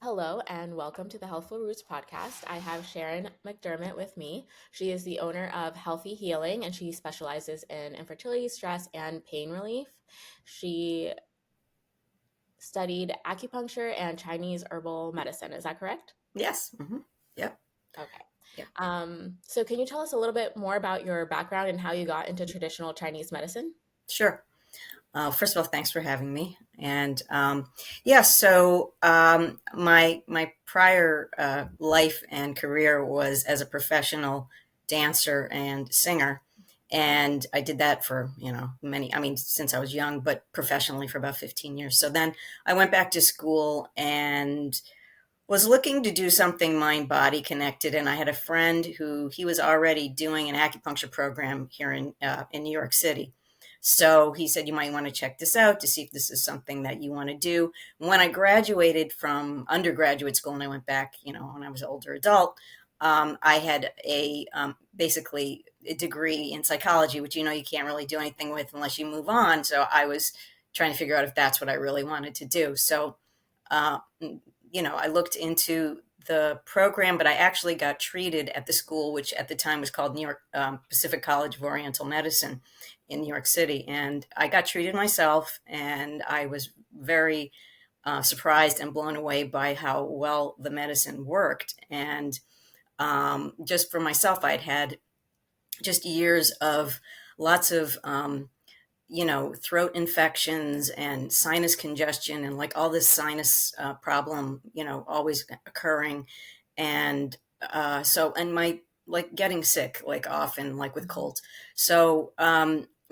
Hello and welcome to the Healthful Roots podcast. I have Sharon McDermott with me. She is the owner of Healthy Healing and she specializes in infertility, stress, and pain relief. She studied acupuncture and Chinese herbal medicine. Is that correct? Yes. Yep. Okay. Yep. So, can you tell us a little bit more about your background and how you got into traditional Chinese medicine? Sure. First of all, thanks for having me. And yeah, so my prior life and career was as a professional dancer and singer, and I did that for many. I mean, since I was young, but professionally for about 15 years. So then I went back to school and was looking to do something mind body connected, and I had a friend who he was already doing an acupuncture program here in New York City. So he said, you might want to check this out to see if this is something that you want to do. When I graduated from undergraduate school and I went back, when I was an older adult, I had basically a degree in psychology, which you can't really do anything with unless you move on. So I was trying to figure out if that's what I really wanted to do. So uh, I looked into the program, but I actually got treated at the school, which at the time was called New York Pacific College of Oriental Medicine in New York City. And I got treated myself, and I was very surprised and blown away by how well the medicine worked. And just for myself, I'd had just years of lots of throat infections and sinus congestion and like all this sinus problem, always occurring. And and my like getting sick, like often, like with colds. So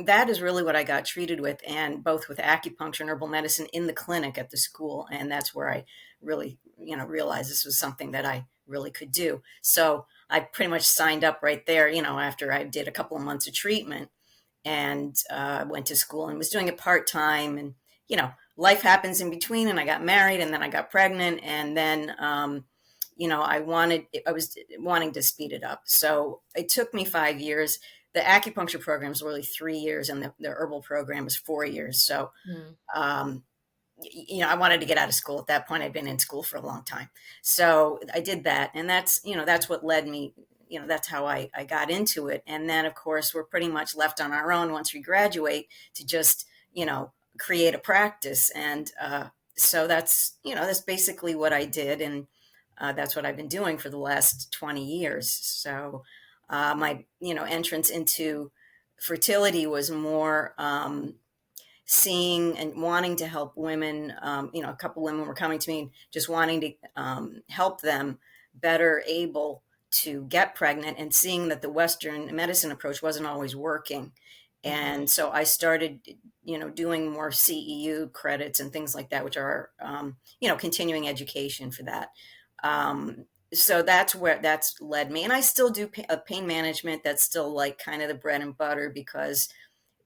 that is really what I got treated with, and both with acupuncture and herbal medicine in the clinic at the school. And that's where I really, realized this was something that I really could do. So I pretty much signed up right there, after I did a couple of months of treatment and went to school and was doing it part time. And life happens in between. And I got married, and then I got pregnant, and then I was wanting to speed it up. So it took me 5 years. The acupuncture program is really 3 years, and the herbal program is 4 years. So Hmm. um, I wanted to get out of school at that point. I'd been in school for a long time. So I did that. And that's what led me, that's how I got into it. And then, of course, we're pretty much left on our own once we graduate to just, create a practice. And so that's basically what I did. And that's what I've been doing for the last 20 years. So my, entrance into fertility was more, seeing and wanting to help women. A couple women were coming to me just wanting to help them better able to get pregnant, and seeing that the Western medicine approach wasn't always working. Hmm. And so I started, doing more CEU credits and things like that, which are, continuing education for that. So that's where that's led me. And I still do pain management. That's still like kind of the bread and butter, because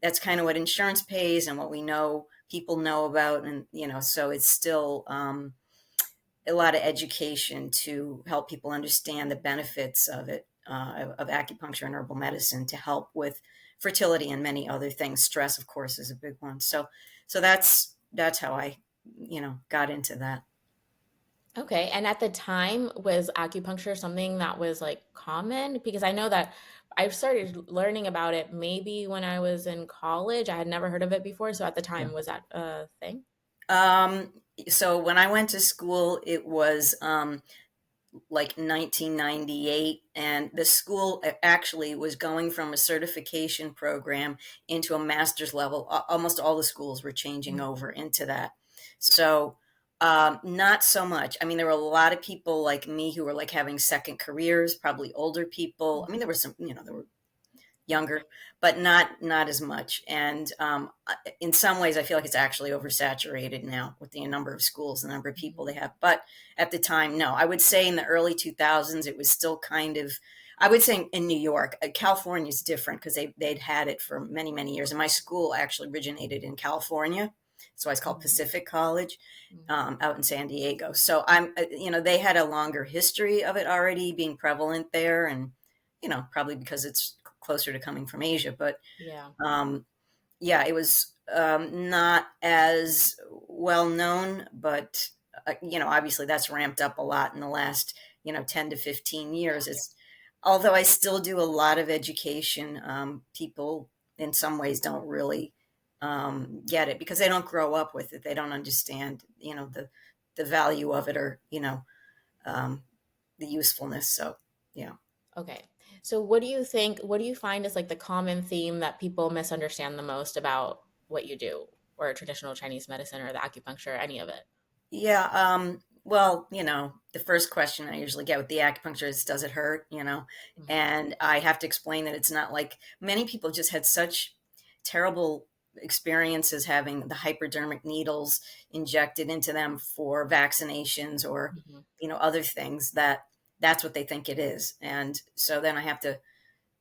that's kind of what insurance pays and what we know people know about. And so it's still a lot of education to help people understand the benefits of it, of acupuncture and herbal medicine, to help with fertility and many other things. Stress, of course, is a big one. So that's how I got into that. Okay. And at the time, was acupuncture something that was like common? Because I know that I started learning about it maybe when I was in college. I had never heard of it before. So at the Yeah. time, was that a thing? um so when I went to school, it was like 1998, and the school actually was going from a certification program into a master's level. Almost all the schools were changing Mm. over into that. So not so much. I mean, there were a lot of people like me who were like having second careers, probably older people. I mean, there were some, there were younger, but not as much. And in some ways, I feel like it's actually oversaturated now with the number of schools, the number of people they have. But at the time, no. I would say in the early 2000s, it was still kind of. I would say in New York, California is different because they'd had it for many years. And my school actually originated in California, so it's called Mhm. Pacific College, Mhm. out in San Diego. So they had a longer history of it already being prevalent there, and probably because it's closer to coming from Asia. But Yeah. um, yeah, it was not as well known, but obviously that's ramped up a lot in the last, 10 to 15 years. Although I still do a lot of education, people in some ways don't really get it because they don't grow up with it. They don't understand, the value of it, or, um, the usefulness. So, yeah. Okay. So what do you find is like the common theme that people misunderstand the most about what you do, or traditional Chinese medicine or the acupuncture, any of it? Yeah. Well, the first question I usually get with the acupuncture is, does it hurt? Mhm. And I have to explain that it's not like many people just had such terrible experiences having the hypodermic needles injected into them for vaccinations or, Mhm. other things, that's what they think it is. And so then I have to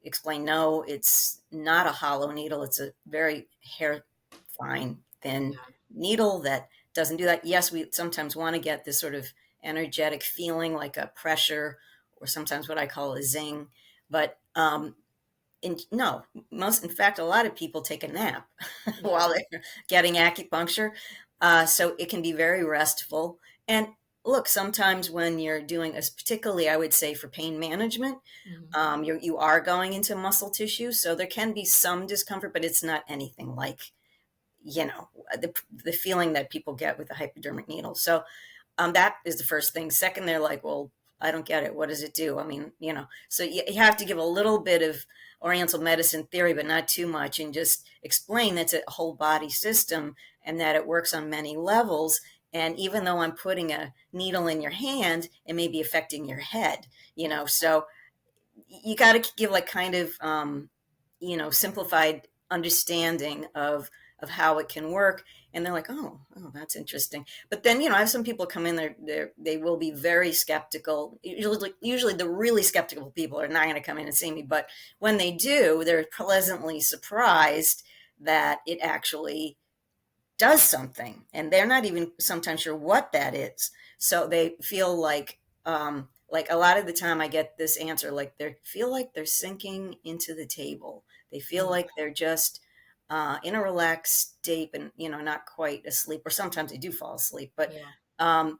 explain, no, it's not a hollow needle. It's a very hair fine, thin Yeah. needle that doesn't do that. Yes, we sometimes want to get this sort of energetic feeling like a pressure or sometimes what I call a zing. But no, in fact, a lot of people take a nap while Yeah. they're getting acupuncture. So it can be very restful. And look, sometimes when you're doing this, particularly I would say for pain management, Mhm. you are going into muscle tissue. So there can be some discomfort, but it's not anything like, the feeling that people get with the hypodermic needle. So that is the first thing. Second, they're like, well, I don't get it. What does it do? I mean, so you have to give a little bit of Oriental medicine theory, but not too much, and just explain that's a whole body system and that it works on many levels. And even though I'm putting a needle in your hand, it may be affecting your head, so you got to give like kind of simplified understanding of how it can work. And they're like, oh, that's interesting. But then I have some people come in there, they will be very skeptical. Usually the really skeptical people are not going to come in and see me, but when they do, they're pleasantly surprised that it actually does something, and they're not even sometimes sure what that is. So they feel like a lot of the time I get this answer, like they feel like they're sinking into the table. They feel Mhm. like they're just in a relaxed state, and not quite asleep, or sometimes they do fall asleep. But Yeah. um,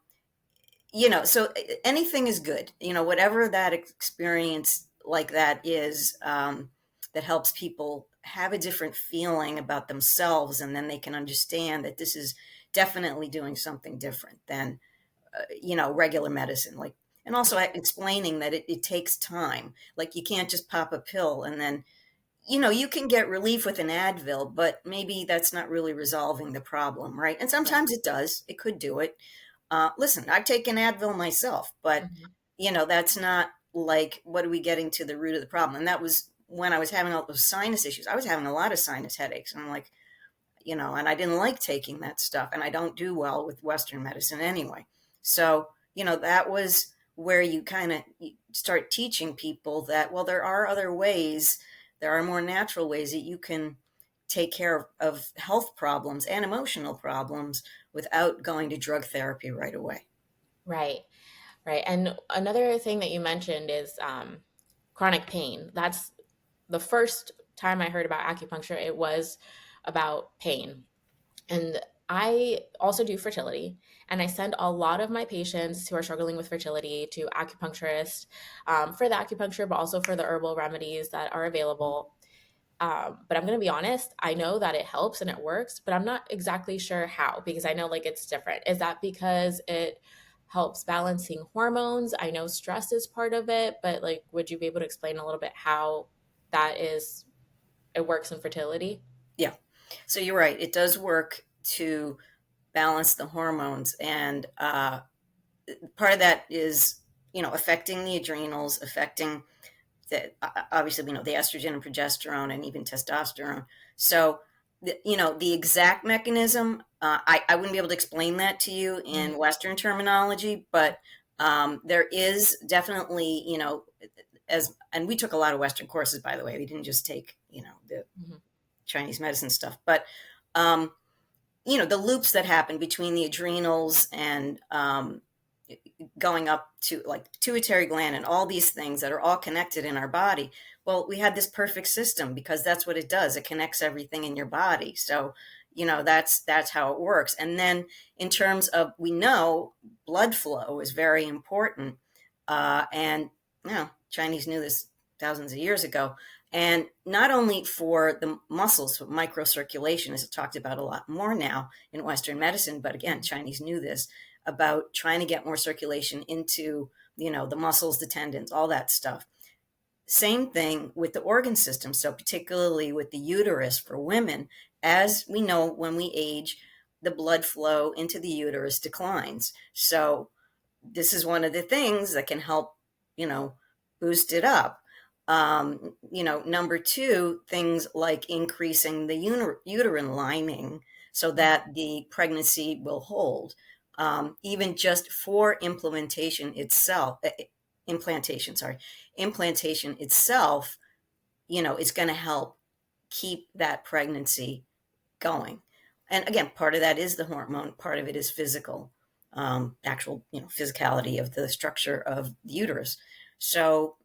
so anything is good, whatever that experience like that is, that helps people have a different feeling about themselves, and then they can understand that this is definitely doing something different than regular medicine. Like, and also explaining that it takes time. Like, you can't just pop a pill and then you can get relief with an Advil, but maybe that's not really resolving the problem, right? And Right. sometimes it does. It could do it. Listen, I've taken Advil myself, but Mhm. that's not like, what are we getting to the root of the problem? And that was when I was having all those sinus issues. I was having a lot of sinus headaches, and I'm like, and I didn't like taking that stuff, and I don't do well with Western medicine anyway. So, that was where you kind of start teaching people that, well, there are other ways, there are more natural ways that you can take care of health problems and emotional problems without going to drug therapy right away. Right. Right. And another thing that you mentioned is chronic pain. That's the first time I heard about acupuncture, it was about pain. And I also do fertility, and I send a lot of my patients who are struggling with fertility to acupuncturists, for the acupuncture, but also for the herbal remedies that are available. But I'm going to be honest, I know that it helps and it works, but I'm not exactly sure how, because I know like it's different. Is that because it helps balancing hormones? I know stress is part of it, but like, would you be able to explain a little bit how that is, it works in fertility? Yeah. So you're right. It does work to balance the hormones. And part of that is, affecting the adrenals, affecting obviously we know the estrogen and progesterone and even testosterone. So the exact mechanism, I wouldn't be able to explain that to you in Mhm. Western terminology, but there is definitely, and we took a lot of Western courses, by the way. We didn't just take the Mhm. Chinese medicine stuff, but um, the loops that happen between the adrenals and going up to like pituitary gland and all these things that are all connected in our body. Well, we had this perfect system because that's what it does. It connects everything in your body. So, that's how it works. And then in terms of, we know blood flow is very important. And Chinese knew this thousands of years ago. And not only for the muscles, but microcirculation is talked about a lot more now in Western medicine. But again, Chinese knew this about trying to get more circulation into, the muscles, the tendons, all that stuff. Same thing with the organ system. So particularly with the uterus for women, as we know, when we age, the blood flow into the uterus declines. So this is one of the things that can help, you know, boost it up. Number two, things like increasing the uterine lining so that the pregnancy will hold. Even just for implantation, sorry, implantation itself, it's going to help keep that pregnancy going. And again, part of that is the hormone, part of it is physical, actual, physicality of the structure of the uterus. So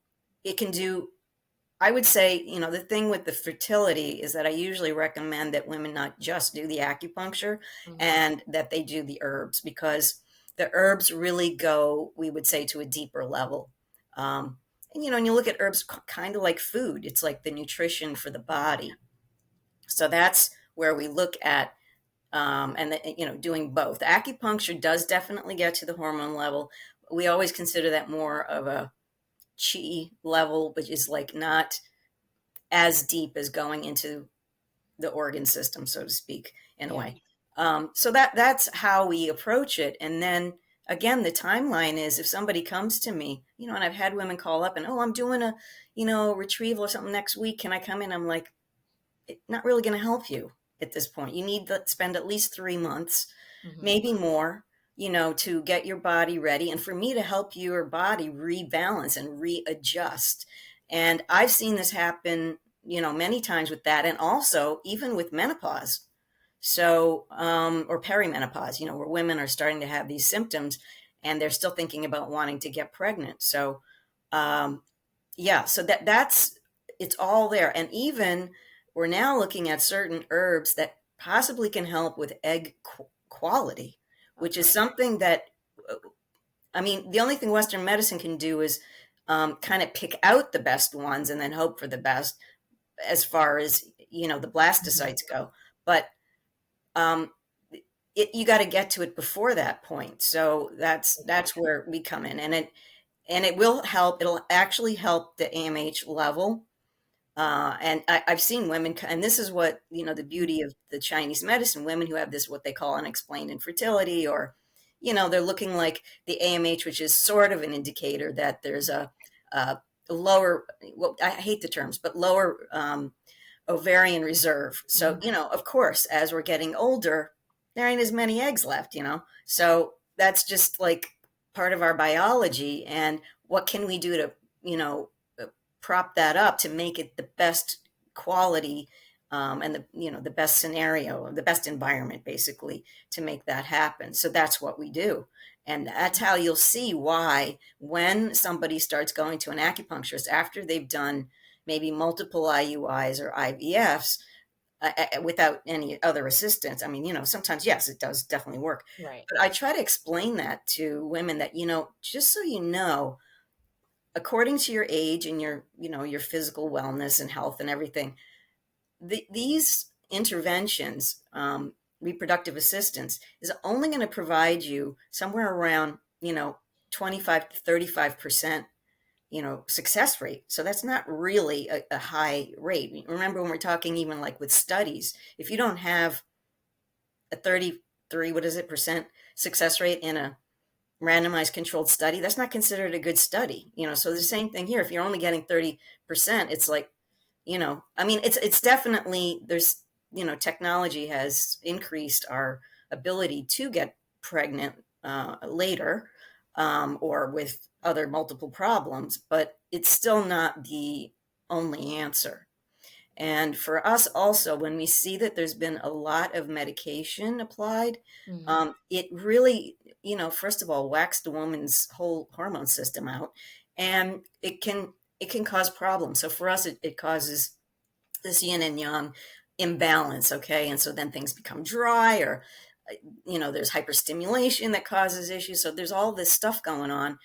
it can do, I would say, the thing with the fertility is that I usually recommend that women not just do the acupuncture and that they do the herbs, because the herbs really go, we would say, to a deeper level. And you look at herbs kind of like food. It's like the nutrition for the body. So that's where we look at, doing both. Acupuncture does definitely get to the hormone level. We always consider that more of a chi level, which is like not as deep as going into the organ system, so to speak, in a way. So that's how we approach it. And then again, the timeline is, if somebody comes to me, and I've had women call up and, oh, I'm doing a, retrieval or something next week. Can I come in? I'm like, it's not really going to help you at this point. You need to spend at least 3 months, maybe more, to get your body ready. And for me to help your body rebalance and readjust. And I've seen this happen, many times with that. And also even with menopause. So, or perimenopause, where women are starting to have these symptoms and they're still thinking about wanting to get pregnant. So, so that's, it's all there. And even we're now looking at certain herbs that possibly can help with egg quality, which is something that, the only thing Western medicine can do is kind of pick out the best ones and then hope for the best as far as, the blastocytes go. But you got to get to it before that point. So that's where we come in, and it will help. It'll actually help the AMH level. And I've seen women, and this is what, the beauty of the Chinese medicine, women who have this, what they call unexplained infertility, or, they're looking like the AMH, which is sort of an indicator that there's a lower, well, I hate the terms, but lower ovarian reserve. So, of course, as we're getting older, there ain't as many eggs left, So that's just like part of our biology. And what can we do to, prop that up to make it the best quality, and the best scenario, the best environment, basically, to make that happen. So that's what we do. And that's how you'll see why, when somebody starts going to an acupuncturist after they've done maybe multiple IUIs or IVFs, without any other assistance. Sometimes, yes, it does definitely work. Right. But I try to explain that to women that, just so you know, according to your age and your physical wellness and health and everything, these interventions, reproductive assistance, is only going to provide you somewhere around 25 to 35% success rate. So that's not really a high rate. Remember, when we're talking even like with studies, if you don't have a 33 percent success rate in a randomized controlled study, that's not considered a good study. So the same thing here. If you're only getting 30%, it's like, it's definitely, there's, technology has increased our ability to get pregnant later, or with other multiple problems, but it's still not the only answer. And for us also, when we see that there's been a lot of medication applied, it really, first of all, whacks the woman's whole hormone system out, and it can cause problems. So for us, it causes this yin and yang imbalance. Okay. And so then things become dry, or, there's hyperstimulation that causes issues. So there's all this stuff going on.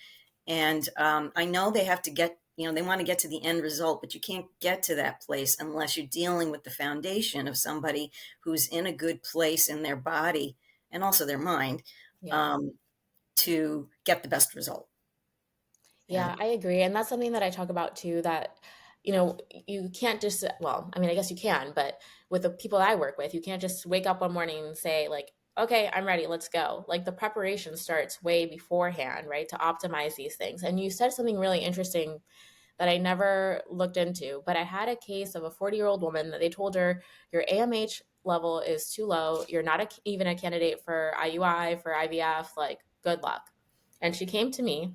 And I know they have to get, they want to get to the end result, but you can't get to that place unless you're dealing with the foundation of somebody who's in a good place in their body and also their mind, Yeah. um, to get the best result. And Yeah, I agree. And that's something that I talk about too, that, you can't just, well, I mean, I guess you can, but with the people I work with, you can't just wake up one morning and say, like, okay, I'm ready, let's go. Like the preparation starts way beforehand, right, to optimize these things. And you said something really interesting that I never looked into, but I had a case of a 40-year-old woman that they told her your AMH level is too low. You're not even a candidate for IUI, for IVF, like, good luck. And she came to me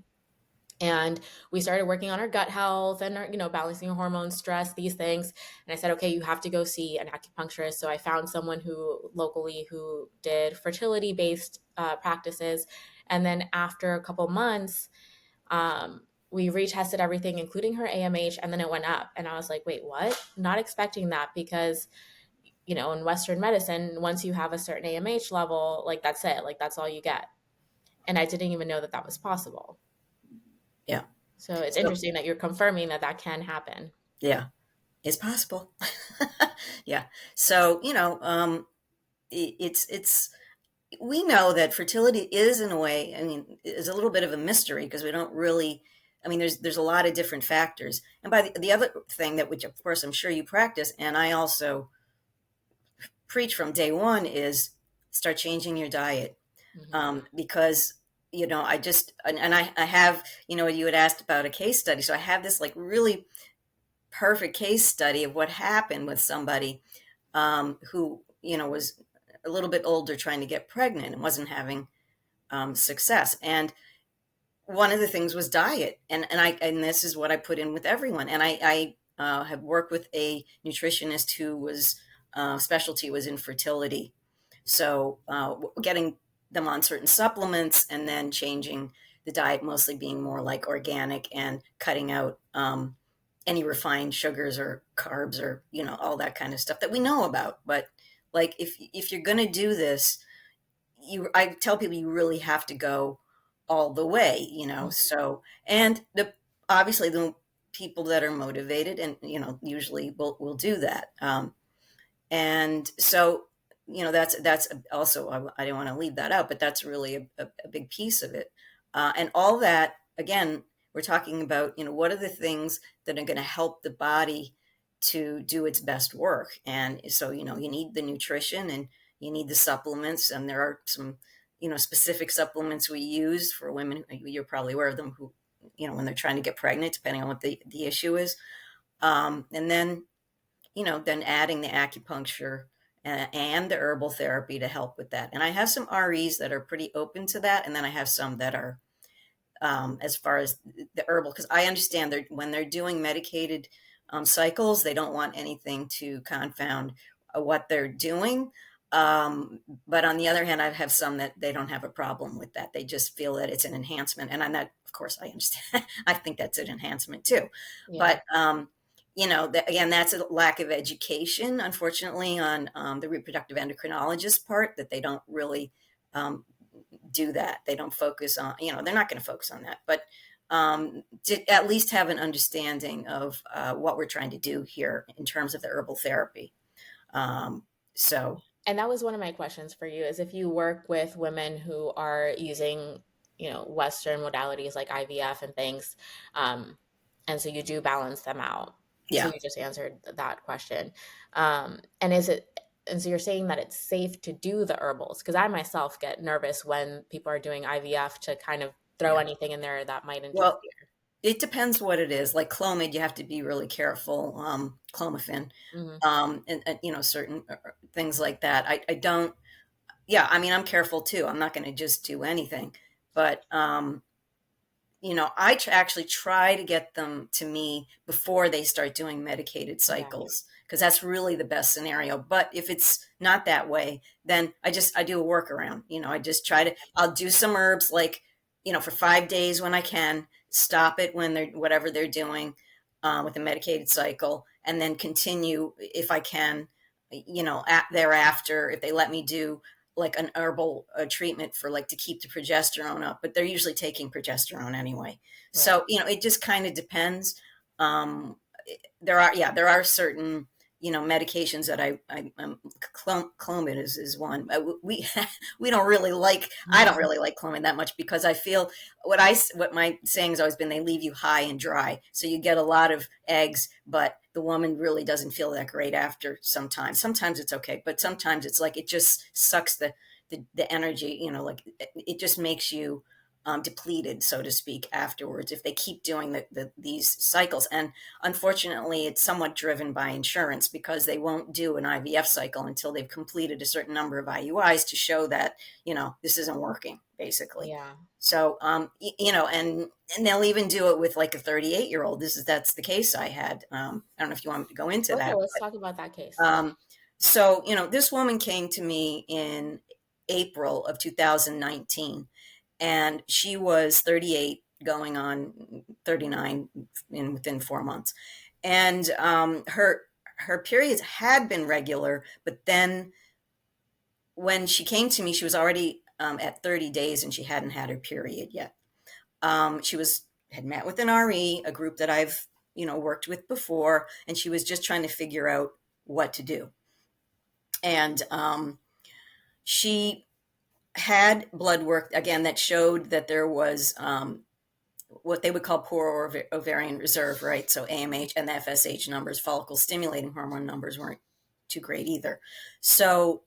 and we started working on her gut health and her, balancing her hormones, stress, these things. And I said, okay, you have to go see an acupuncturist. So I found someone who locally who did fertility based practices. And then after a couple months, we retested everything, including her AMH, and then it went up. And I was like, wait, what? Not expecting that, because in Western medicine, once you have a certain AMH level, like, that's it, like, that's all you get. And I didn't even know that that was possible. yeah, So it's so interesting that you're confirming that that can happen. yeah, it's possible. Yeah. So, it's we know that fertility is, in a way, I mean, is a little bit of a mystery because we don't really, I mean, there's a lot of different factors. And by the other thing that, which of course I'm sure you practice, and I also preach from day one, is start changing your diet. Hmm. Because, I just, and I have, you had asked about a case study. So I have this like really perfect case study of what happened with somebody, who, was a little bit older trying to get pregnant and wasn't having success. And one of the things was diet. And this is what I put in with everyone. And I have worked with a nutritionist who was, specialty was infertility. So getting them on certain supplements and then changing the diet, mostly being more like organic and cutting out any refined sugars or carbs or, all that kind of stuff that we know about. But like, if you're going to do this, I tell people you really have to go all the way, so, and obviously the people that are motivated and, usually will do that. And so, that's also, I didn't want to leave that out, but that's really a big piece of it. And all that, again, we're talking about, what are the things that are going to help the body to do its best work. And so, you need the nutrition and you need the supplements. And there are some, specific supplements we use for women. You're probably aware of them, who, when they're trying to get pregnant, depending on what the issue is. And then adding the acupuncture and the herbal therapy to help with that. And I have some REs that are pretty open to that. And then I have some that are, as far as the herbal, because I understand that when they're doing medicated cycles, they don't want anything to confound what they're doing. But on the other hand, I have some that they don't have a problem with that. They just feel that it's an enhancement. And I'm not, of course, I understand. I think that's an enhancement too. Yeah. But, again, that's a lack of education, unfortunately, on the reproductive endocrinologist part, that they don't really do that. They don't focus on, they're not going to focus on that, but to at least have an understanding of what we're trying to do here in terms of the herbal therapy. So, And that was one of my questions for you, is if you work with women who are using, Western modalities like IVF and things. Um, and so you do balance them out. So yeah. you just answered that question. And so you're saying that it's safe to do the herbals? Because I myself get nervous when people are doing IVF to kind of throw Yeah. anything in there that might Well, interfere. it depends what it is. Like Clomid, you have to be really careful. Clomiphene, Hmm. and certain things like that. I don't. Yeah, I mean, I'm careful too. I'm not going to just do anything, but I actually try to get them to me before they start doing medicated Yeah. cycles, because that's really the best scenario. But if it's not that way, then I do a workaround. I just I'll do some herbs, like, for 5 days when I can, stop it when they're, whatever they're doing, with the medicated cycle, and then continue if I can, thereafter, if they let me do like an herbal treatment for like to keep the progesterone up, but they're usually taking progesterone anyway. Right. So, it just kind of depends. Um, there are certain, medications that Clomid is one. We we don't really like. I don't really like Clomid that much because I feel what my saying's always been. They leave you high and dry, so you get a lot of eggs, but the woman really doesn't feel that great after. Sometimes it's okay, but sometimes it's like it just sucks the energy. Like it just makes you depleted, so to speak, afterwards if they keep doing these cycles. And unfortunately, it's somewhat driven by insurance because they won't do an IVF cycle until they've completed a certain number of IUIs to show that, this isn't working, basically. Yeah. So, and they'll even do it with like a 38-year-old. That's the case I had. I don't know if you want me to go into Okay, that. let's talk about that case. So, this woman came to me in April of 2019, and she was 38 going on 39 within 4 months. And her periods had been regular, but then when she came to me, she was already at 30 days and she hadn't had her period yet. She had met with an RE, a group that I've worked with before, and she was just trying to figure out what to do. And she had blood work again that showed that there was what they would call poor ovarian reserve, right? So AMH and the FSH numbers, follicle stimulating hormone numbers, weren't too great either. So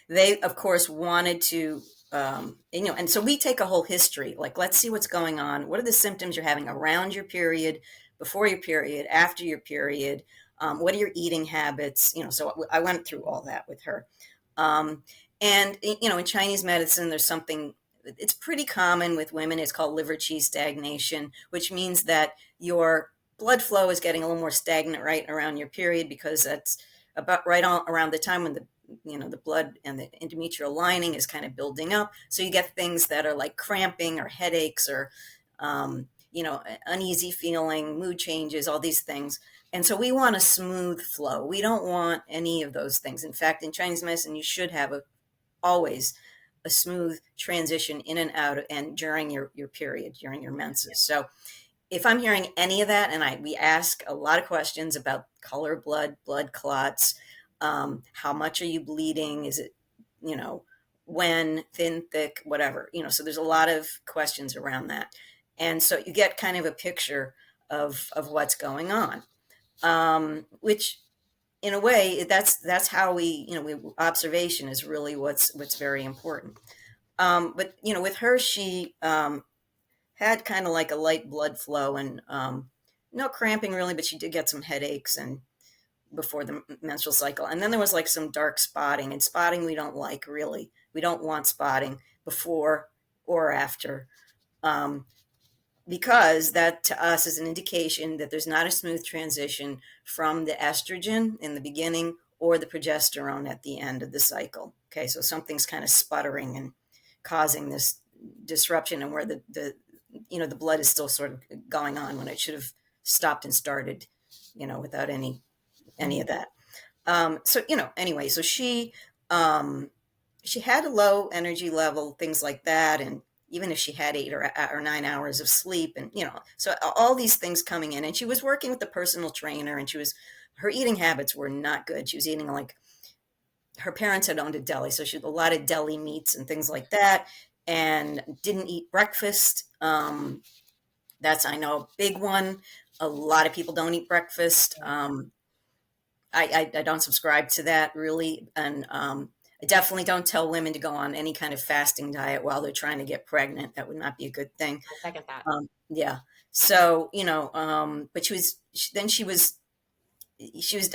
they, of course, wanted to, and so we take a whole history. Like, let's see what's going on. What are the symptoms you're having around your period, before your period, after your period? What are your eating habits? So I went through all that with her. And, in Chinese medicine, there's something, it's pretty common with women. It's called liver qi stagnation, which means that your blood flow is getting a little more stagnant right around your period, because that's about right on around the time when the blood and the endometrial lining is kind of building up. So you get things that are like cramping or headaches or, uneasy feeling, mood changes, all these things. And so we want a smooth flow. We don't want any of those things. In fact, in Chinese medicine, you should have always a smooth transition in and out and during your period, during your menses. So if I'm hearing any of that, and we ask a lot of questions about color of blood clots, how much are you bleeding? Is it, when, thin, thick, whatever, so there's a lot of questions around that. And so you get kind of a picture of what's going on, which in a way, that's how observation is really what's very important. But with her, she had kind of like a light blood flow and no cramping really, but she did get some headaches and before the menstrual cycle. And then there was like some dark spotting, and spotting we don't like really. We don't want spotting before or after. Because that to us is an indication that there's not a smooth transition from the estrogen in the beginning or the progesterone at the end of the cycle. Okay, so something's kind of sputtering and causing this disruption, and where the blood is still sort of going on when it should have stopped and started, without any of that. So anyway, so she had a low energy level, things like that, and even if she had 8 or 9 hours of sleep, and so all these things coming in, and she was working with the personal trainer, and her eating habits were not good. She was eating like, her parents had owned a deli, so she had a lot of deli meats and things like that, and didn't eat breakfast. That's, I know, a big one. A lot of people don't eat breakfast. I don't subscribe to that really, and I definitely don't tell women to go on any kind of fasting diet while they're trying to get pregnant. That would not be a good thing. I second that. Yeah. So, but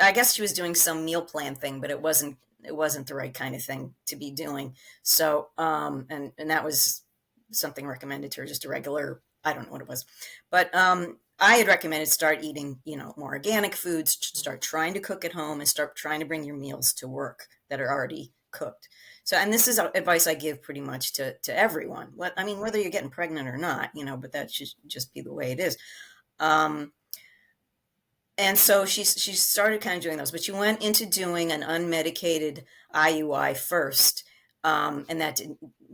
I guess she was doing some meal plan thing, but it wasn't the right kind of thing to be doing. So, and that was something recommended to her, just a regular, I don't know what it was, but, I had recommended start eating, more organic foods, start trying to cook at home, and start trying to bring your meals to work that are already cooked. So, and this is advice I give pretty much to everyone. Whether you're getting pregnant or not, but that should just be the way it is. And so she started kind of doing those, but she went into doing an unmedicated IUI first, and that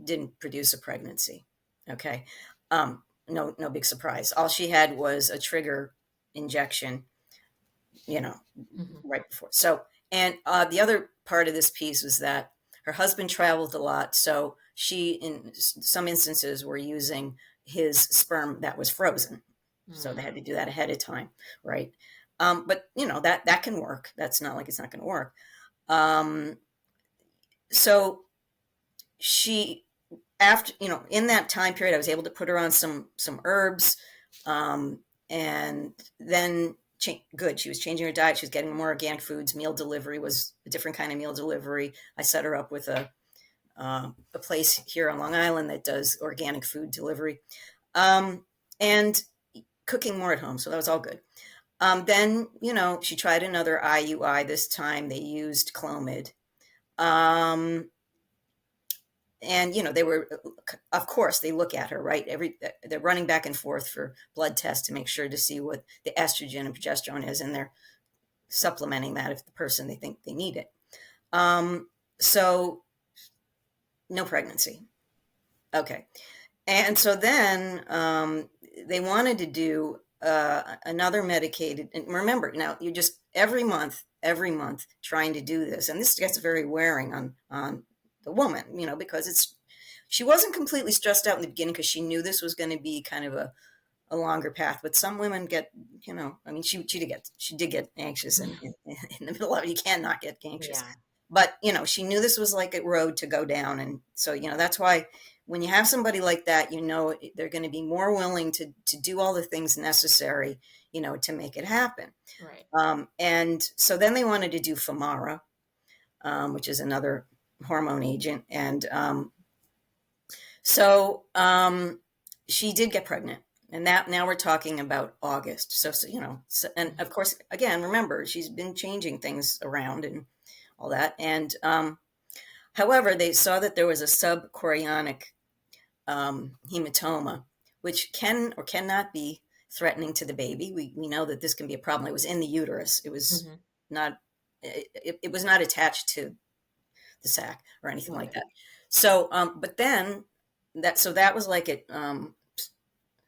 didn't produce a pregnancy. Okay, no big surprise. All she had was a trigger injection, you know, Hmm. right before. So, and the other part of this piece was that her husband traveled a lot, so she, in some instances, were using his sperm that was frozen. So they had to do that ahead of time, right? But that can work. That's not like it's not going to work. Um, so she, after in that time period, I was able to put her on some herbs, and then good. She was changing her diet. She was getting more organic foods. Meal delivery was a different kind of meal delivery. I set her up with a place here on Long Island that does organic food delivery, and cooking more at home. So that was all good. Then, she tried another IUI. This time they used Clomid. Um, and, they were, of course, they look at her, right? They're running back and forth for blood tests to make sure to see what the estrogen and progesterone is. And they're supplementing that if the person, they think they need it. So no pregnancy. Okay. And so then they wanted to do another medicated. And remember, now you just every month, trying to do this, and this gets very wearing on the woman, because she wasn't completely stressed out in the beginning because she knew this was going to be kind of a longer path. But some women get, I mean, she did get anxious in the middle of it. You cannot get anxious, Yeah. but she knew this was like a road to go down, and so that's why when you have somebody like that, they're going to be more willing to do all the things necessary, to make it happen. Right. And so then they wanted to do Femara, which is another hormone agent, and so she did get pregnant, and that now we're talking about August. So and of course, again, remember she's been changing things around and all that, and however, they saw that there was a subchorionic hematoma, which can or cannot be threatening to the baby. We know that this can be a problem. It was in the uterus. It was Hmm. not. It was not attached to the sac or anything like Right. that. So, but then that was like at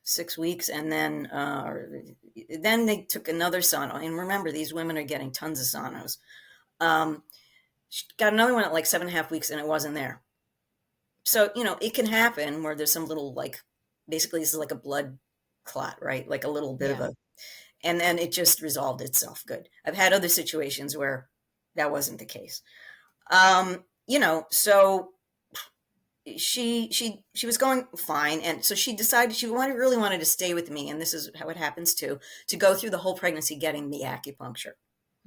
6 weeks, and then they took another sono. And remember, these women are getting tons of sonos. She got another one at like 7.5 weeks, and it wasn't there. So, it can happen where there's some little, like, basically this is like a blood clot, right? Like a little bit of Yeah. and then it just resolved itself. Good. I've had other situations where that wasn't the case. So she was going fine. And so she decided really wanted to stay with me. And this is how it happens to go through the whole pregnancy getting the acupuncture.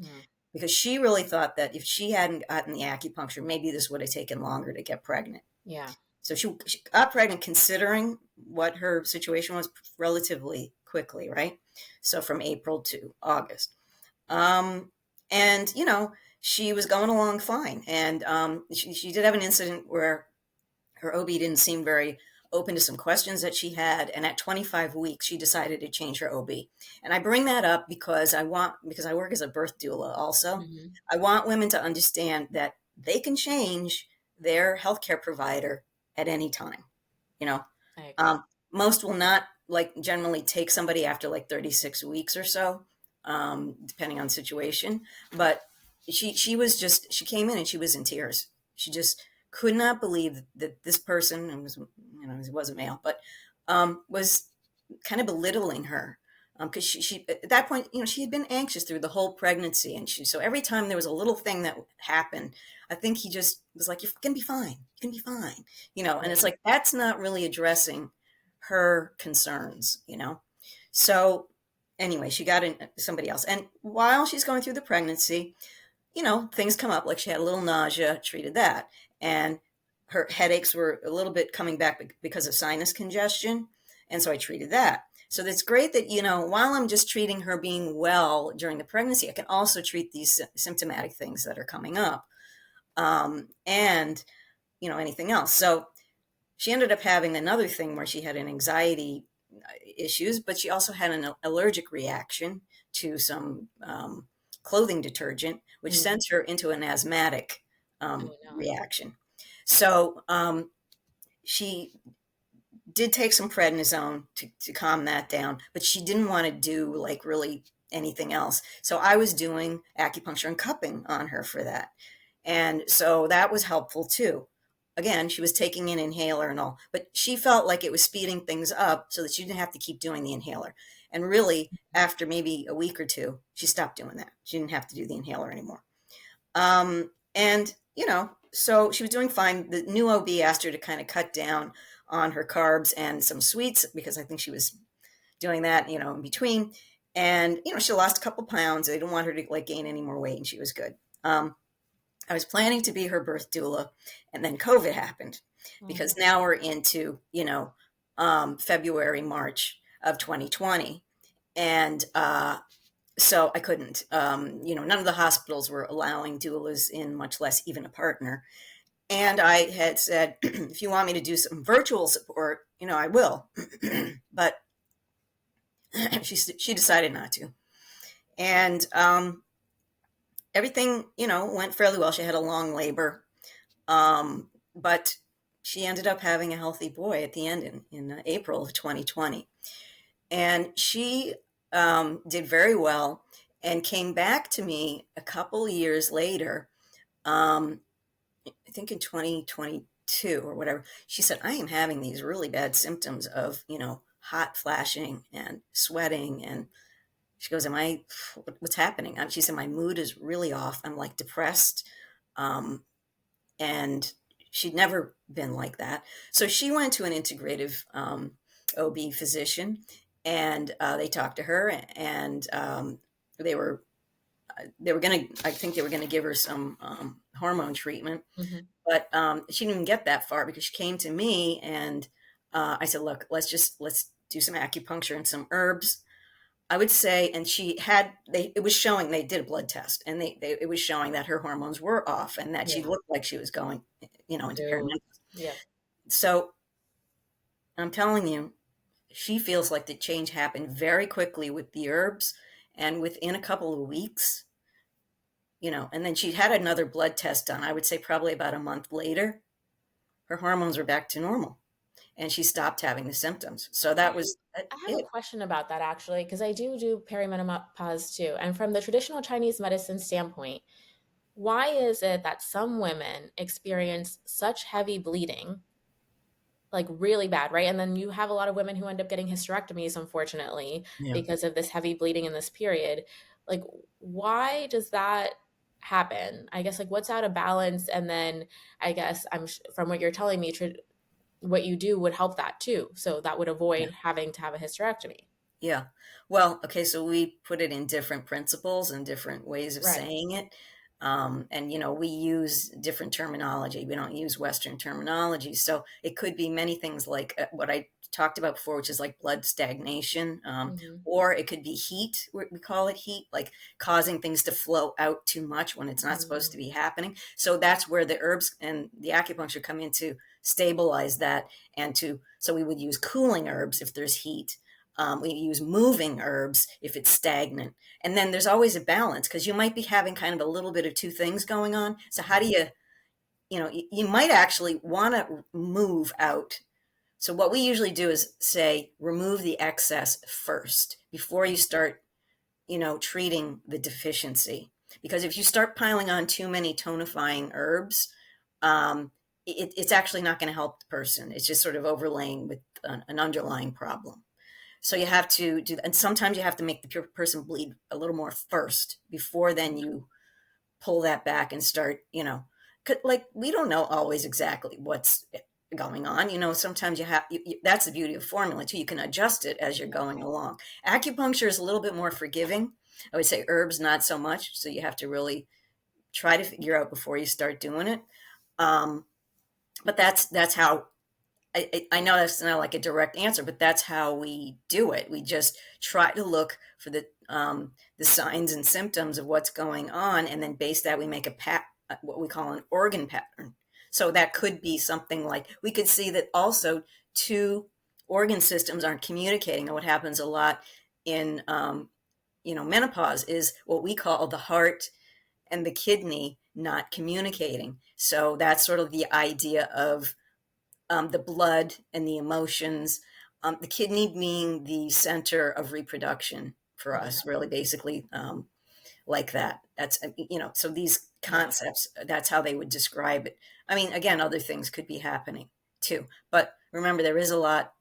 Mm. Because she really thought that if she hadn't gotten the acupuncture, maybe this would have taken longer to get pregnant. Yeah. So she got pregnant considering what her situation was relatively quickly, right? So from April to August. And, she was going along fine. And she did have an incident where her OB didn't seem very open to some questions that she had. And at 25 weeks, she decided to change her OB. And I bring that up because I work as a birth doula also. Hmm. I want women to understand that they can change their healthcare provider at any time. You know, I agree. um, most will not like generally take somebody after like 36 weeks or so, depending on the situation. But she came in and she was in tears. She just could not believe that this person, and he was a male, but was kind of belittling her. Because she at that point, she had been anxious through the whole pregnancy, and so every time there was a little thing that happened, I think he just was like, "You're gonna be fine. You can be fine," And it's Right. like that's not really addressing her concerns. So anyway, she got in somebody else, and while she's going through the pregnancy, things come up, like she had a little nausea, treated that, and her headaches were a little bit coming back because of sinus congestion, and so I treated that. So that's great that, while I'm just treating her being well during the pregnancy, I can also treat these symptomatic things that are coming up, and, anything else. So she ended up having another thing where she had an anxiety issues, but she also had an allergic reaction to some clothing detergent, which Mm. sends her into an asthmatic Oh no. reaction. So she did take some prednisone to calm that down, but she didn't want to do like really anything else. So I was doing acupuncture and cupping on her for that. And so that was helpful too. Again, she was taking an inhaler and all, but she felt like it was speeding things up so that she didn't have to keep doing the inhaler. And really, after maybe a week or two, she stopped doing that. She didn't have to do the inhaler anymore. And, so she was doing fine. The new OB asked her to kind of cut down on her carbs and some sweets because I think she was doing that, in between. And, she lost a couple pounds. They didn't want her to like gain any more weight and she was good. I was planning to be her birth doula and then COVID happened Oh because no. now we're into, February, March of 2020. And, so I couldn't, none of the hospitals were allowing doulas in, much less even a partner. And I had said, if you want me to do some virtual support, I will. But she decided not to. And everything, went fairly well. She had a long labor. But she ended up having a healthy boy at the end in April of 2020. And she did very well and came back to me a couple years later, I think in 2022 or whatever. She said, I am having these really bad symptoms of, hot flashing and sweating. And she goes, what's happening? She said, my mood is really off. I'm like depressed. And she'd never been like that. So she went to an integrative OB physician and they talked to her and they were going to, I think they were going to give her some hormone treatment, Hmm. but she didn't even get that far because she came to me and I said, look, let's do some acupuncture and some herbs. I would say, and it was showing, they did a blood test and it was showing that her hormones were off and that she Yeah. looked like she was going, into Ew. perimenopause. Yeah. So I'm telling you, she feels like the change happened very quickly with the herbs and within a couple of weeks, and then she had another blood test done. I would say probably about a month later, her hormones were back to normal and she stopped having the symptoms. So I that have, was I have a it. question about that actually, because I do perimenopause too. And from the traditional Chinese medicine standpoint, why is it that some women experience such heavy bleeding, like really bad, right? And then you have a lot of women who end up getting hysterectomies, unfortunately, Yeah. because of this heavy bleeding in this period. Like, why does that happen? I guess, like, what's out of balance? And then I guess from what you're telling me, what you do would help that too. So that would avoid having to have a hysterectomy. Yeah. Well, okay, so we put it in different principles and different ways of Right. saying it. And, we use different terminology. We don't use Western terminology. So it could be many things like what I talked about before, which is like blood stagnation, Hmm. or it could be heat. We call it heat, like causing things to flow out too much when it's not supposed to be happening. So that's where the herbs and the acupuncture come in to stabilize that so we would use cooling herbs if there's heat. We use moving herbs if it's stagnant. And then there's always a balance because you might be having kind of a little bit of two things going on. So how do you might actually want to move out. So what we usually do is say, remove the excess first before you start, treating the deficiency. Because if you start piling on too many tonifying herbs, it's actually not going to help the person. It's just sort of overlaying with an underlying problem. So you have to do that. And sometimes you have to make the person bleed a little more first before then you pull that back and start, like we don't know always exactly what's going on. Sometimes that's the beauty of formula too. You can adjust it as you're going along. Acupuncture is a little bit more forgiving. I would say herbs, not so much. So you have to really try to figure out before you start doing it. Um, but that's how I know that's not like a direct answer, but that's how we do it. We just try to look for the signs and symptoms of what's going on, and then based that we make what we call an organ pattern. So that could be something like we could see that also two organ systems aren't communicating. And what happens a lot in menopause is what we call the heart and the kidney not communicating. So that's sort of the idea of the blood and the emotions, the kidney being the center of reproduction for Mhm. us, really basically like that. That's, so these Yeah. concepts, that's how they would describe it. I mean, again, other things could be happening too. But remember, there is a lot.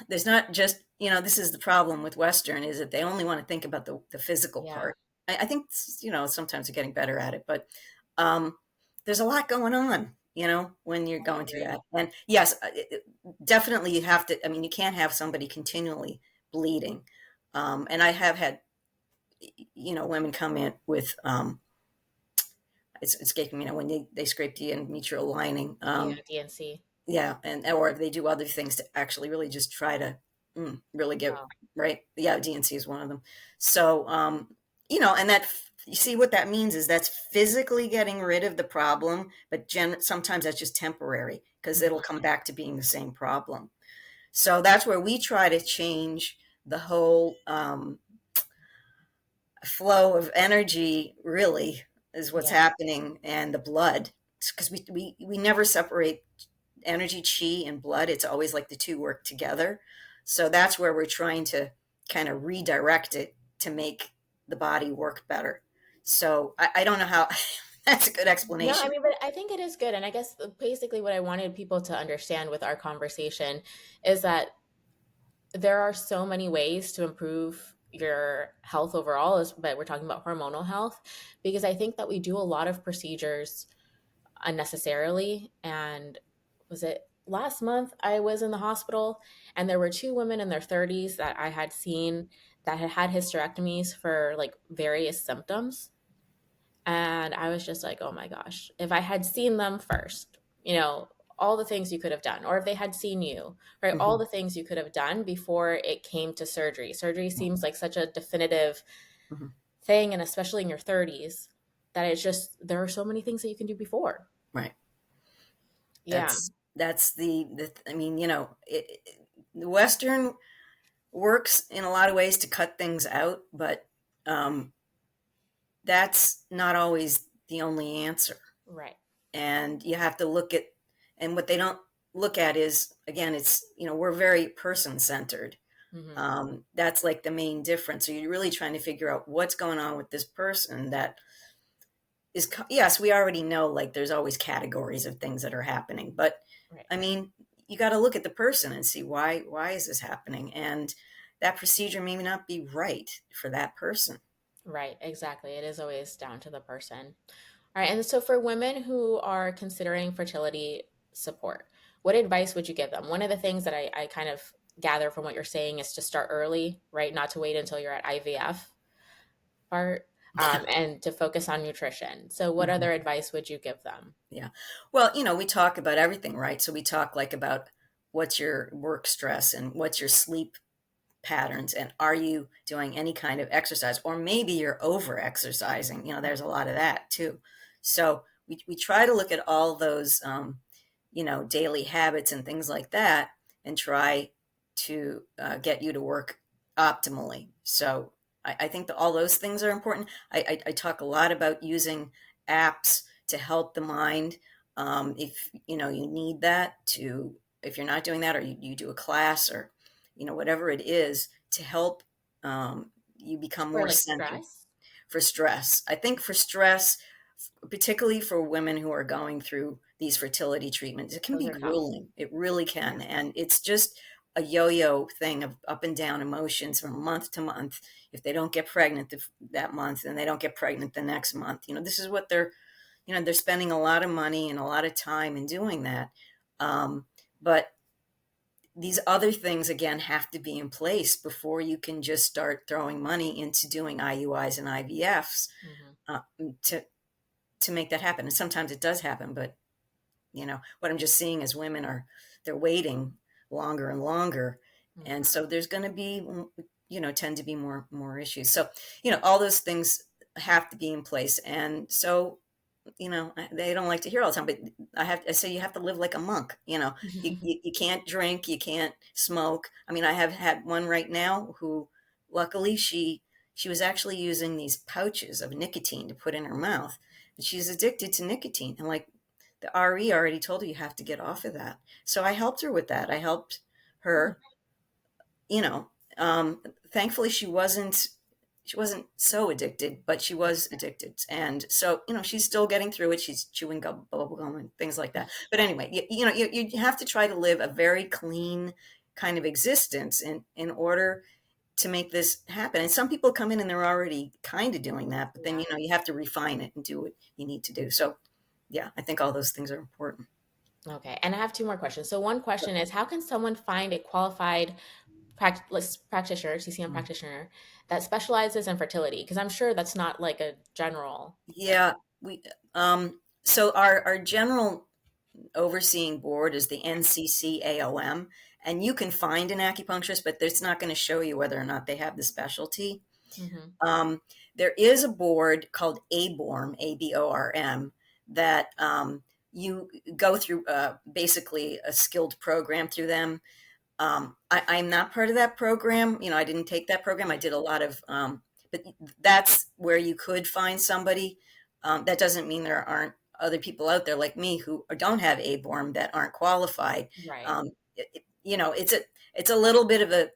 There's not just, this is the problem with Western is that they only want to think about the physical Yeah. part. I think, sometimes they're getting better at it, but um, there's a lot going on, when you're I going through agree. that. And yes, definitely you have to, I mean, you can't have somebody continually bleeding. And I have had, women come in with, it's escaping me now, when they scrape the endometrial lining. Yeah, DNC. Yeah, and or if they do other things to actually really just try to really get Wow. right. Yeah, DNC is one of them. So, and that you see what that means is that's physically getting rid of the problem, but sometimes that's just temporary because it'll Mhm. come back to being the same problem. So that's where we try to change the whole flow of energy. Really, is what's Yeah. happening, and the blood, because we never separate energy, chi, and blood. It's always like the two work together. So that's where we're trying to kind of redirect it to make the body work better. So I don't know how that's a good No, I explanation. mean, but I think it is good. And I guess basically what I wanted people to understand with our conversation is that there are so many ways to improve your health overall, but we're talking about hormonal health because I think that we do a lot of procedures unnecessarily. And was it last month I was in the hospital and there were two women in their 30s that I had seen that had had hysterectomies for like various symptoms. And I was just like, oh my gosh, if I had seen them first, all the things you could have done, or if they had seen you, right? All Hmm. the things you could have done before it came to surgery. Surgery seems like such a definitive Hmm. thing, and especially in your 30s, that it's just, there are so many things that you can do before. Right. Yeah. That's the I mean, the Western works in a lot of ways to cut things out, but um, that's not always the only answer. Right. And you have to look at, and what they don't look at is, again, it's, we're very person centered. Hmm. That's like the main difference. So you're really trying to figure out what's going on with this person that is, yes, we already know like there's always categories of things that are happening, but Right. I mean, you got to look at the person and see why is this happening? And that procedure may not be right for that person. Right. Exactly. It is always down to the person. All right. And so for women who are considering fertility support, what advice would you give them? One of the things that I kind of gather from what you're saying is to start early, right? Not to wait until you're at IVF part, and to focus on nutrition. So what Mhm. other advice would you give them? Yeah. Well, we talk about everything, right? So we talk like about what's your work stress and what's your sleep patterns, and are you doing any kind of exercise, or maybe you're over exercising. There's a lot of that too. So we try to look at all those daily habits and things like that, and try to get you to work optimally. So I think that all those things are important. I talk a lot about using apps to help the mind. If you need that to, if you're not doing that, or you do a class, or whatever it is to help you become For more like centered. stress? For stress, I think for stress, particularly for women who are going through these fertility treatments, it can Those be are tough. grueling. It really Yeah. can. And it's just a yo-yo thing of up and down emotions from month to month. If they don't get pregnant that month, and they don't get pregnant the next month, this is what they're spending a lot of money and a lot of time in doing that. But these other things, again, have to be in place before you can just start throwing money into doing IUIs and IVFs, Hmm. uh, to to make that happen. And sometimes it does happen, but what I'm just seeing is women they're waiting longer and longer, and Hmm. so there's going to be tend to be more issues. So all those things have to be in place, and so they don't like to hear all the time, but I say you have to live like a monk. You can't drink, you can't smoke. I mean, I have had one right now who, luckily, she she was actually using these pouches of nicotine to put in her mouth. And she's addicted to nicotine. And like the RE already told her, you have to get off of that. So I helped her with that. I helped her, you know, thankfully she wasn't so addicted, but she was addicted. And so, she's still getting through it. She's chewing bubble gum and things like that. But anyway, you have to try to live a very clean kind of existence in order to make this happen. And some people come in and they're already kind of doing that, but then, Yeah. you have to refine it and do what you need to do. So yeah, I think all those things are important. Okay. And I have two more questions. So one question is, how can someone find a qualified practitioner, TCM Mm. practitioner, that specializes in fertility? Because I'm sure that's not like a general. Yeah, so our general overseeing board is the NCCAOM, and you can find an acupuncturist, but it's not going to show you whether or not they have the specialty. Hmm. Um, there is a board called ABORM, ABORM, that you go through basically a skilled program through them. I'm not part of that program. I didn't take that program. I did a lot of, but that's where you could find somebody. That doesn't mean there aren't other people out there like me who don't have ABORM that aren't qualified. Right. It's a little bit of a,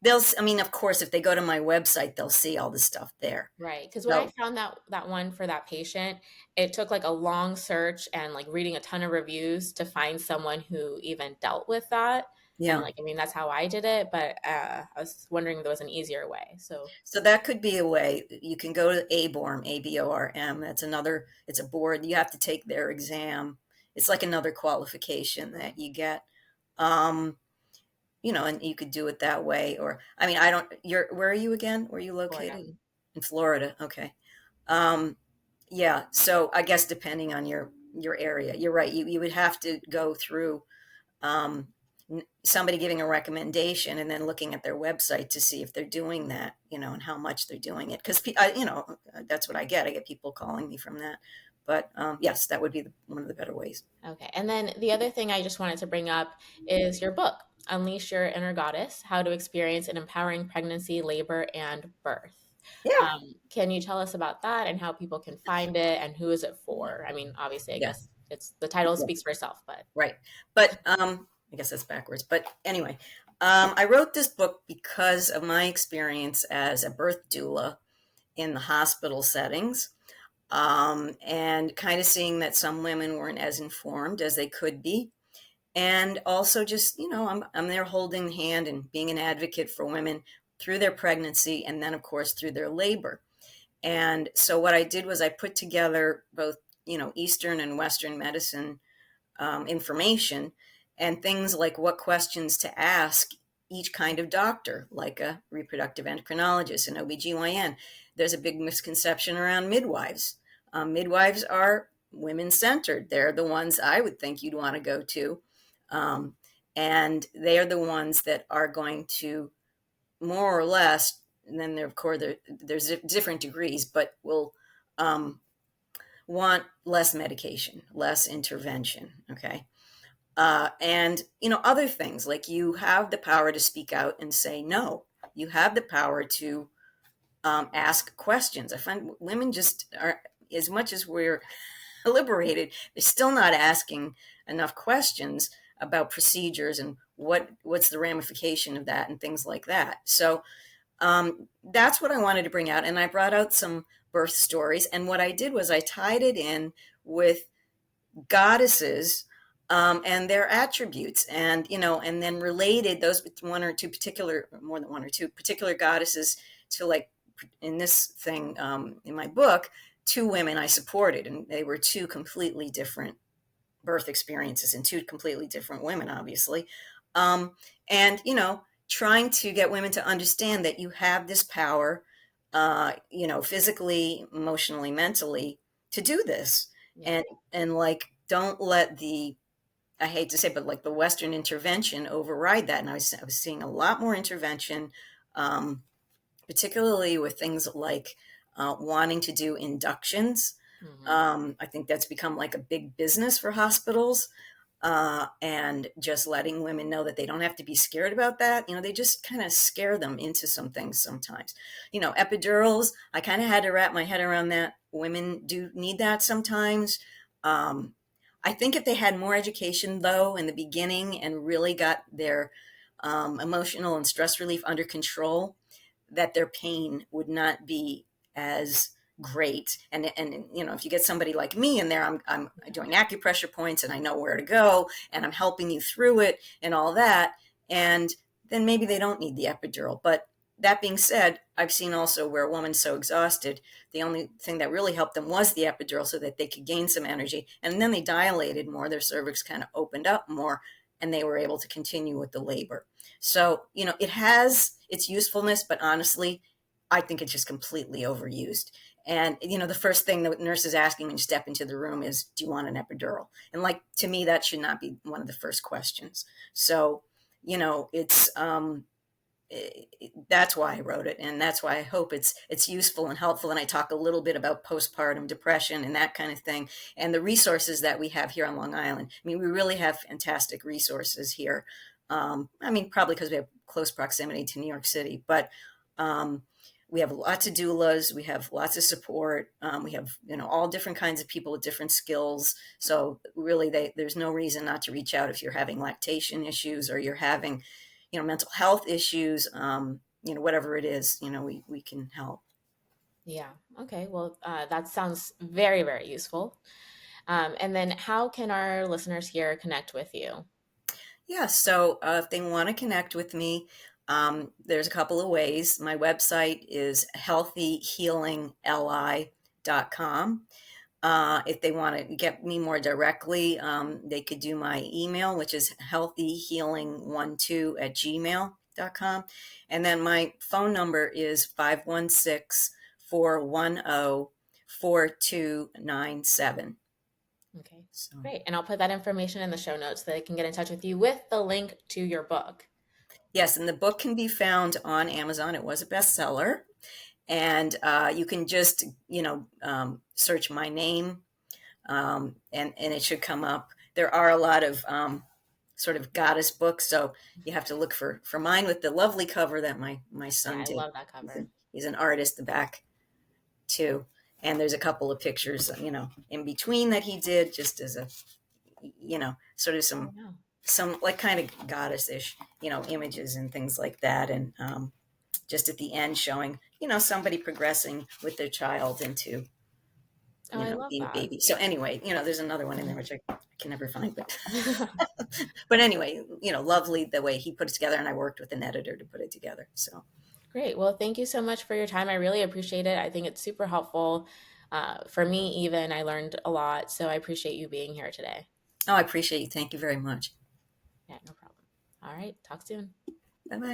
I mean, of course, if they go to my website, they'll see all the stuff there. Right. Because when I So found that one for that patient, it took like a long search and like reading a ton of reviews to find someone who even dealt with that. And yeah, like, I mean, that's how I did it, but I was wondering if there was an easier way. So, so that could be a way. You can go to ABORM, ABORM. That's another. It's a board. You have to take their exam. It's like another qualification that you get. Um, and you could do it that way. Or, I mean, I don't. Where are you again? Where are you located? Florida. In Florida. Okay. Um, yeah. So I guess depending on your area, you're right. You would have to go through um, somebody giving a recommendation and then looking at their website to see if they're doing that, and how much they're doing it. Because, that's what I get. I get people calling me from that. But yes, that would be one of the better ways. Okay. And then the other thing I just wanted to bring up is your book, Unleash Your Inner Goddess: How to Experience an Empowering Pregnancy, Labor, and Birth. Yeah. Can you tell us about that and how people can find it and who is it Yeah. for? I mean, obviously, I Yeah. guess it's the title Yeah. speaks for itself, but Right. But I guess that's backwards. But anyway, I wrote this book because of my experience as a birth doula in the hospital settings. And kind of seeing that some women weren't as informed as they could be. And also just, I'm there holding the hand and being an advocate for women through their pregnancy and then, of course, through their labor. And so what I did was I put together both, Eastern and Western medicine information and things like what questions to ask each kind of doctor, like a reproductive endocrinologist, an OBGYN. There's a big misconception around midwives. Midwives are women centered. They're the ones I would think you'd want to go to. Um, and they are the ones that are going to more or less, and then of course there's different degrees, but will want less medication, less intervention. Okay. And other things like you have the power to speak out and say no. You have the power to ask questions. I find women just are, as much as we're liberated, they're still not asking enough questions about procedures and what's the ramification of that and things like that. So that's what I wanted to bring out, and I brought out some birth stories. And what I did was I tied it in with goddesses and their attributes, and then related those one or two particular, more than one or two particular goddesses to, like, in this thing, in my book, two women I supported, and they were two completely different birth experiences and two completely different women, obviously. Um, and trying to get women to understand that you have this power, physically, emotionally, mentally, to do this. yeah. And like, don't let I hate to say, but like the Western intervention override that. And I was seeing a lot more intervention, particularly with things like wanting to do inductions. Hmm. I think that's become like a big business for hospitals. and just letting women know that they don't have to be scared about that. They just kind of scare them into some things sometimes. Epidurals, I kind of had to wrap my head around that. Women do need that sometimes. Um, I think if they had more education, though, in the beginning and really got their emotional and stress relief under control, that their pain would not be as great. And if you get somebody like me in there, I'm doing acupressure points and I know where to go and I'm helping you through it and all that. And then maybe they don't need the epidural. But that being said, I've seen also where a woman's so exhausted, the only thing that really helped them was the epidural so that they could gain some energy. And then they dilated more, their cervix kind of opened up more, and they were able to continue with the labor. So, it has its usefulness, but honestly, I think it's just completely overused. And, the first thing the nurse is asking when you step into the room is, do you want an epidural? And to me, that should not be one of the first questions. So, it's, that's why I wrote it. And that's why I hope it's useful and helpful. And I talk a little bit about postpartum depression and that kind of thing. And the resources that we have here on Long Island. I mean, we really have fantastic resources here. Probably because we have close proximity to New York City, but we have lots of doulas. We have lots of support. We have, all different kinds of people with different skills. So really, there's no reason not to reach out if you're having lactation issues or you're having, mental health issues, whatever it is, we can help. Yeah. Okay. Well, that sounds very, very useful. And then how can our listeners here connect with you? Yeah, so if they want to connect with me, there's a couple of ways. My website is healthyhealingli.com. If they want to get me more directly, they could do my email, which is healthyhealing12@gmail.com. And then my phone number is 516-410-4297. Okay. So, Great. And I'll put that information in the show notes so they can get in touch with you with the link to your book. yes, and the book can be found on Amazon. It was a bestseller. And you can just, search my name, and it should come up. There are a lot of sort of goddess books, so you have to look for mine with the lovely cover that my Yeah, son I did. love that He's cover. an, he's an artist, the back too. And there's a couple of pictures, in between that he did, just as a, sort of Oh, some no. some like kind of goddess-ish, images and things like that. And just at the end showing, somebody progressing with their child into, Oh, I love being a that. baby. So anyway, there's another one in there which I can never find, but but anyway, lovely the way he put it together, and I worked with an editor to put it together. So Great. Well, thank you so much for your time. I really appreciate it. I think it's super helpful. For me, even, I learned a lot. So I appreciate you being here today. I appreciate you. Thank you very much. Yeah, no problem. All right. Talk soon. Bye bye.